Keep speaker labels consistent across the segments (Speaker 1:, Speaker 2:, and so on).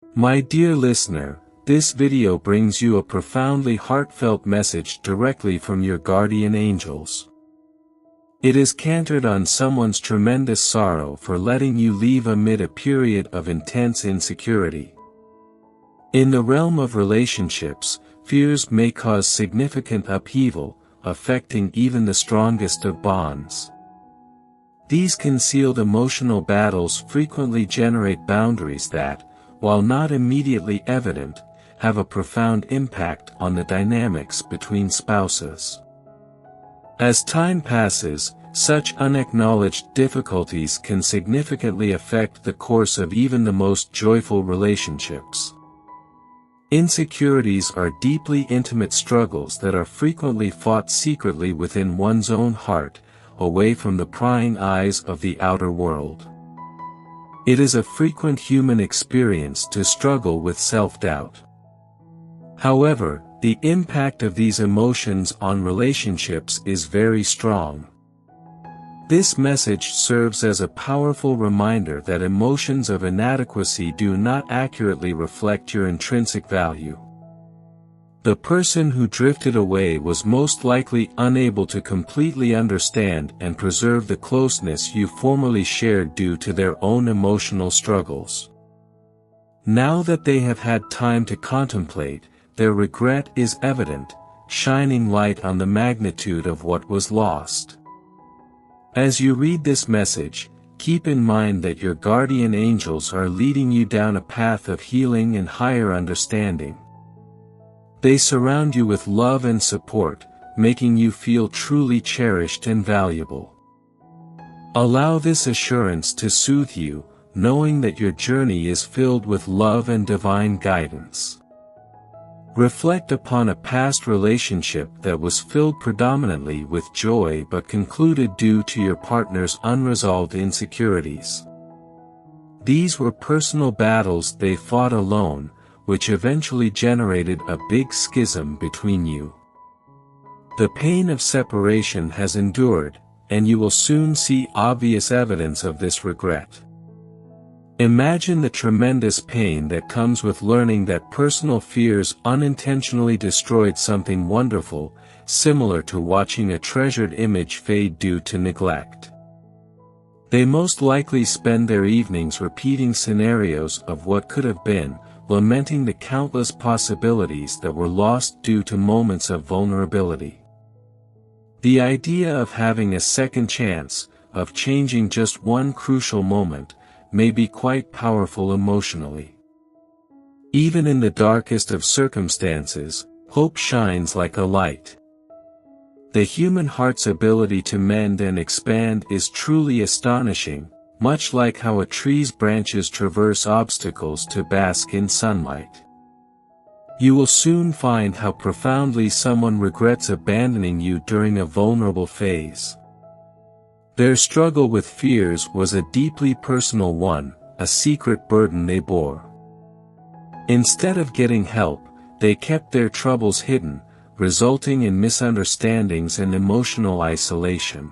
Speaker 1: My dear listener, this video brings you a profoundly heartfelt message directly from your guardian angels. It is centered on someone's tremendous sorrow for letting you leave amid a period of intense insecurity. In the realm of relationships, fears may cause significant upheaval, affecting even the strongest of bonds. These concealed emotional battles frequently generate boundaries that, while not immediately evident, have a profound impact on the dynamics between spouses. As time passes, such unacknowledged difficulties can significantly affect the course of even the most joyful relationships. Insecurities are deeply intimate struggles that are frequently fought secretly within one's own heart, away from the prying eyes of the outer world. It is a frequent human experience to struggle with self-doubt. However, the impact of these emotions on relationships is very strong. This message serves as a powerful reminder that emotions of inadequacy do not accurately reflect your intrinsic value. The person who drifted away was most likely unable to completely understand and preserve the closeness you formerly shared due to their own emotional struggles. Now that they have had time to contemplate, their regret is evident, shining light on the magnitude of what was lost. As you read this message, keep in mind that your guardian angels are leading you down a path of healing and higher understanding. They surround you with love and support, making you feel truly cherished and valuable. Allow this assurance to soothe you, knowing that your journey is filled with love and divine guidance. Reflect upon a past relationship that was filled predominantly with joy but concluded due to your partner's unresolved insecurities. These were personal battles they fought alone, which eventually generated a big schism between you. The pain of separation has endured, and you will soon see obvious evidence of this regret. Imagine the tremendous pain that comes with learning that personal fears unintentionally destroyed something wonderful, similar to watching a treasured image fade due to neglect. They most likely spend their evenings repeating scenarios of what could have been, lamenting the countless possibilities that were lost due to moments of vulnerability. The idea of having a second chance, of changing just one crucial moment, may be quite powerful emotionally. Even in the darkest of circumstances, hope shines like a light. The human heart's ability to mend and expand is truly astonishing, much like how a tree's branches traverse obstacles to bask in sunlight. You will soon find how profoundly someone regrets abandoning you during a vulnerable phase. Their struggle with fears was a deeply personal one, a secret burden they bore. Instead of getting help, they kept their troubles hidden, resulting in misunderstandings and emotional isolation.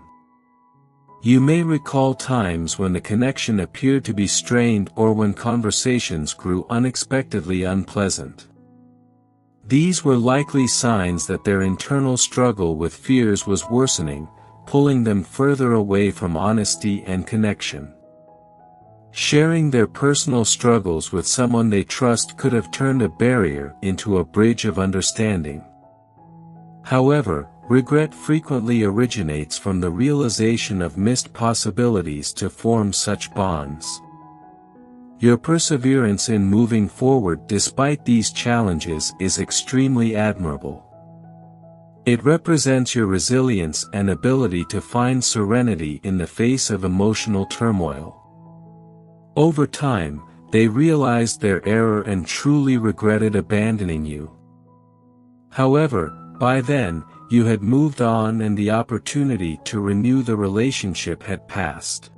Speaker 1: You may recall times when the connection appeared to be strained or when conversations grew unexpectedly unpleasant. These were likely signs that their internal struggle with fears was worsening, pulling them further away from honesty and connection. Sharing their personal struggles with someone they trust could have turned a barrier into a bridge of understanding. However, regret frequently originates from the realization of missed possibilities to form such bonds. Your perseverance in moving forward despite these challenges is extremely admirable. It represents your resilience and ability to find serenity in the face of emotional turmoil. Over time, they realized their error and truly regretted abandoning you. However, by then, you had moved on and the opportunity to renew the relationship had passed.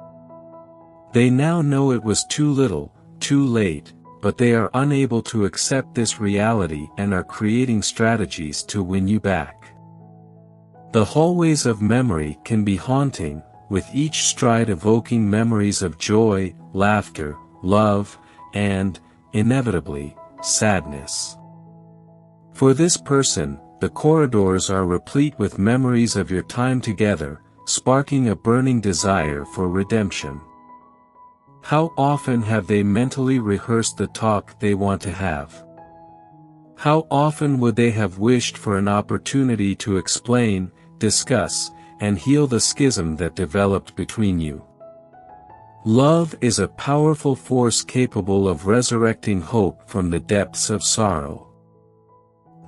Speaker 1: They now know it was too little, too late, but they are unable to accept this reality and are creating strategies to win you back. The hallways of memory can be haunting, with each stride evoking memories of joy, laughter, love, and, inevitably, sadness. For this person, the corridors are replete with memories of your time together, sparking a burning desire for redemption. How often have they mentally rehearsed the talk they want to have? How often would they have wished for an opportunity to explain, discuss, and heal the schism that developed between you? Love is a powerful force capable of resurrecting hope from the depths of sorrow.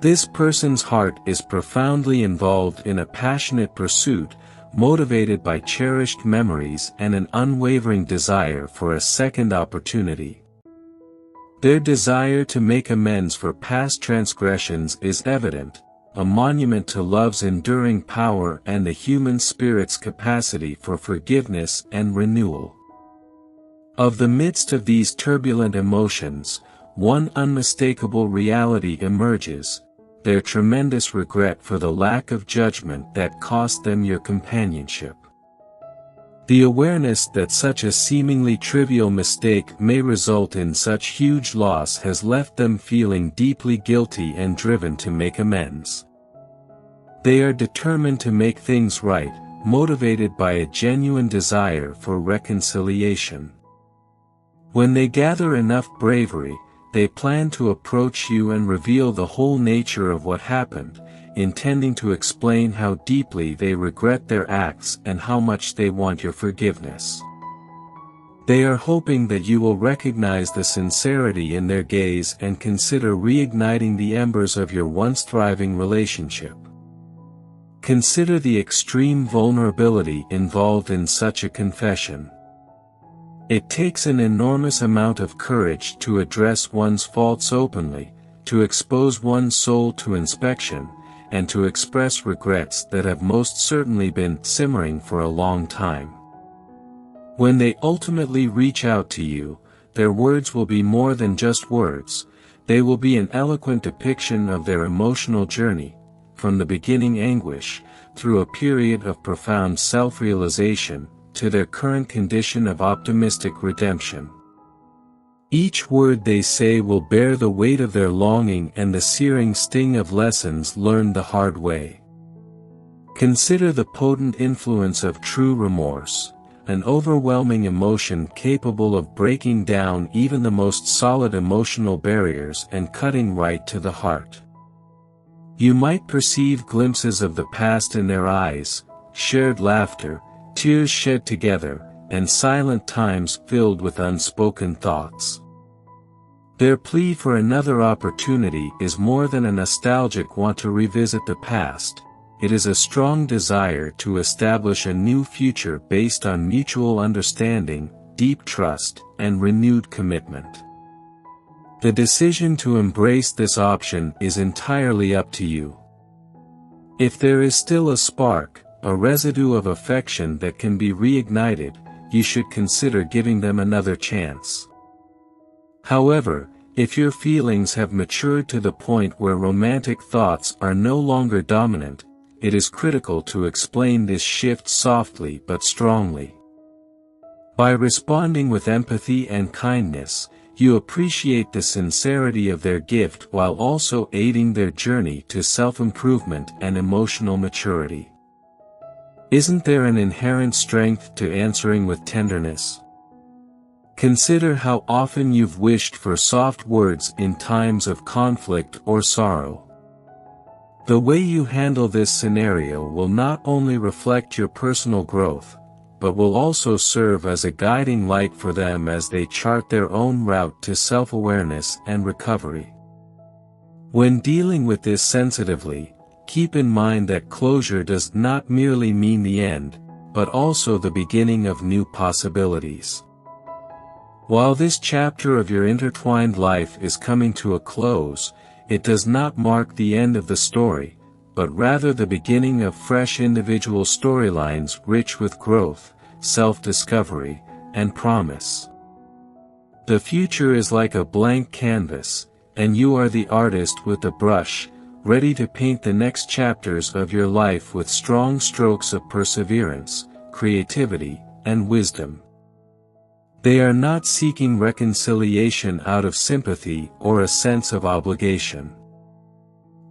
Speaker 1: This person's heart is profoundly involved in a passionate pursuit, motivated by cherished memories and an unwavering desire for a second opportunity. Their desire to make amends for past transgressions is evident, a monument to love's enduring power and the human spirit's capacity for forgiveness and renewal. Of the midst of these turbulent emotions, one unmistakable reality emerges: their tremendous regret for the lack of judgment that cost them your companionship. The awareness that such a seemingly trivial mistake may result in such huge loss has left them feeling deeply guilty and driven to make amends. They are determined to make things right, motivated by a genuine desire for reconciliation. When they gather enough bravery, they plan to approach you and reveal the whole nature of what happened, intending to explain how deeply they regret their acts and how much they want your forgiveness. They are hoping that you will recognize the sincerity in their gaze and consider reigniting the embers of your once thriving relationship. Consider the extreme vulnerability involved in such a confession. It takes an enormous amount of courage to address one's faults openly, to expose one's soul to inspection, and to express regrets that have most certainly been simmering for a long time. When they ultimately reach out to you, their words will be more than just words. They will be an eloquent depiction of their emotional journey, from the beginning anguish, through a period of profound self-realization, to their current condition of optimistic redemption. Each word they say will bear the weight of their longing and the searing sting of lessons learned the hard way. Consider the potent influence of true remorse, an overwhelming emotion capable of breaking down even the most solid emotional barriers and cutting right to the heart. You might perceive glimpses of the past in their eyes, shared laughter, tears shed together, and silent times filled with unspoken thoughts. Their plea for another opportunity is more than a nostalgic want to revisit the past. It is a strong desire to establish a new future based on mutual understanding, deep trust, and renewed commitment. The decision to embrace this option is entirely up to you. If there is still a spark, a residue of affection that can be reignited, you should consider giving them another chance. However, if your feelings have matured to the point where romantic thoughts are no longer dominant, it is critical to explain this shift softly but strongly. By responding with empathy and kindness, you appreciate the sincerity of their gift while also aiding their journey to self-improvement and emotional maturity. Isn't there an inherent strength to answering with tenderness? Consider how often you've wished for soft words in times of conflict or sorrow. The way you handle this scenario will not only reflect your personal growth, but will also serve as a guiding light for them as they chart their own route to self-awareness and recovery. When dealing with this sensitively, keep in mind that closure does not merely mean the end, but also the beginning of new possibilities. While this chapter of your intertwined life is coming to a close, it does not mark the end of the story, but rather the beginning of fresh individual storylines rich with growth, self-discovery, and promise. The future is like a blank canvas, and you are the artist with the brush, ready to paint the next chapters of your life with strong strokes of perseverance, creativity, and wisdom. They are not seeking reconciliation out of sympathy or a sense of obligation.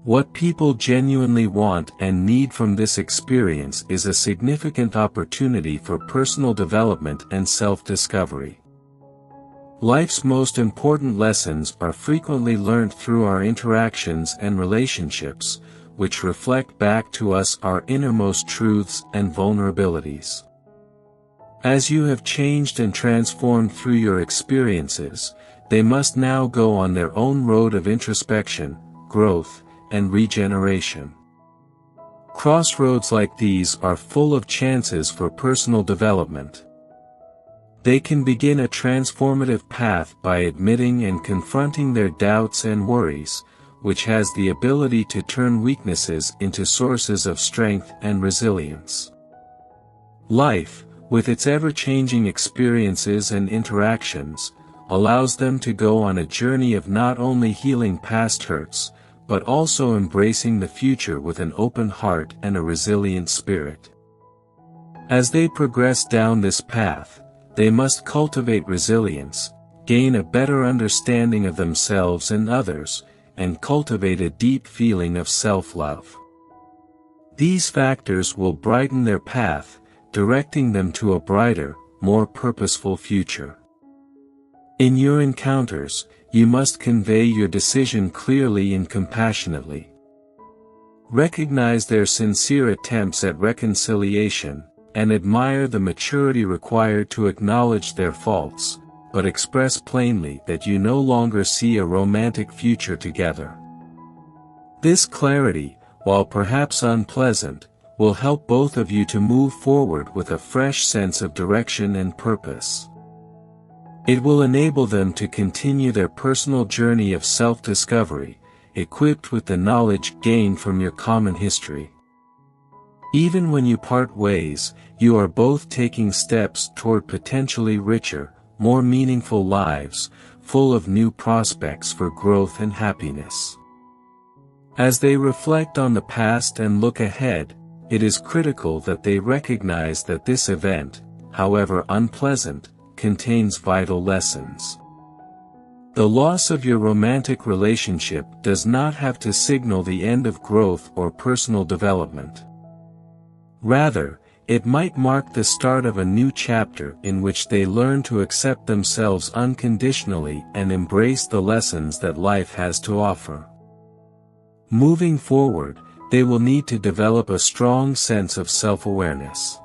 Speaker 1: What people genuinely want and need from this experience is a significant opportunity for personal development and self-discovery. Life's most important lessons are frequently learned through our interactions and relationships, which reflect back to us our innermost truths and vulnerabilities. As you have changed and transformed through your experiences, they must now go on their own road of introspection, growth, and regeneration. Crossroads like these are full of chances for personal development. They can begin a transformative path by admitting and confronting their doubts and worries, which has the ability to turn weaknesses into sources of strength and resilience. Life, with its ever-changing experiences and interactions, allows them to go on a journey of not only healing past hurts, but also embracing the future with an open heart and a resilient spirit. As they progress down this path, they must cultivate resilience, gain a better understanding of themselves and others, and cultivate a deep feeling of self-love. These factors will brighten their path, directing them to a brighter, more purposeful future. In your encounters, you must convey your decision clearly and compassionately. Recognize their sincere attempts at reconciliation, and admire the maturity required to acknowledge their faults, but express plainly that you no longer see a romantic future together. This clarity, while perhaps unpleasant, will help both of you to move forward with a fresh sense of direction and purpose. It will enable them to continue their personal journey of self-discovery, equipped with the knowledge gained from your common history. Even when you part ways, you are both taking steps toward potentially richer, more meaningful lives, full of new prospects for growth and happiness. As they reflect on the past and look ahead, it is critical that they recognize that this event, however unpleasant, contains vital lessons. The loss of your romantic relationship does not have to signal the end of growth or personal development. Rather, it might mark the start of a new chapter in which they learn to accept themselves unconditionally and embrace the lessons that life has to offer. Moving forward, they will need to develop a strong sense of self-awareness.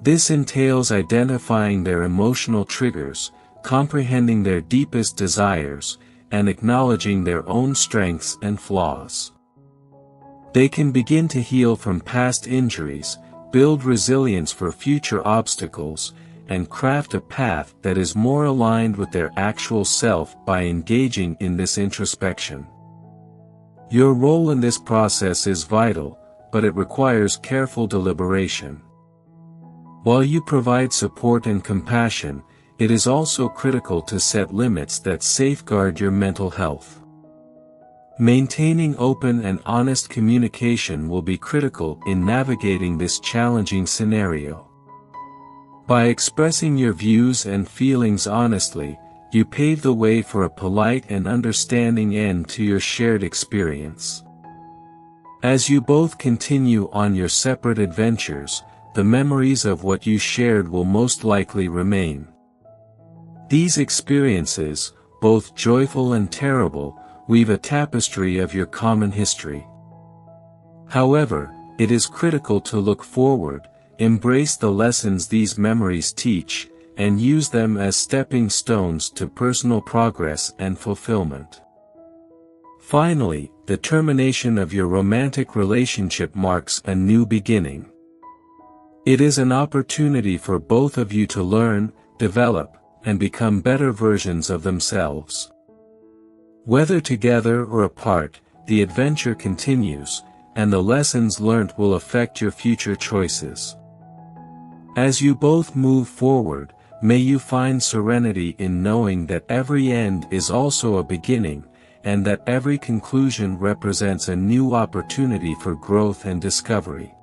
Speaker 1: This entails identifying their emotional triggers, comprehending their deepest desires, and acknowledging their own strengths and flaws. They can begin to heal from past injuries, build resilience for future obstacles, and craft a path that is more aligned with their actual self by engaging in this introspection. Your role in this process is vital, but it requires careful deliberation. While you provide support and compassion, it is also critical to set limits that safeguard your mental health. Maintaining open and honest communication will be critical in navigating this challenging scenario. By expressing your views and feelings honestly, you pave the way for a polite and understanding end to your shared experience. As you both continue on your separate adventures, the memories of what you shared will most likely remain. These experiences, both joyful and terrible, weave a tapestry of your common history. However, it is critical to look forward, embrace the lessons these memories teach, and use them as stepping stones to personal progress and fulfillment. Finally, the termination of your romantic relationship marks a new beginning. It is an opportunity for both of you to learn, develop, and become better versions of themselves. Whether together or apart, the adventure continues, and the lessons learned will affect your future choices. As you both move forward, may you find serenity in knowing that every end is also a beginning, and that every conclusion represents a new opportunity for growth and discovery.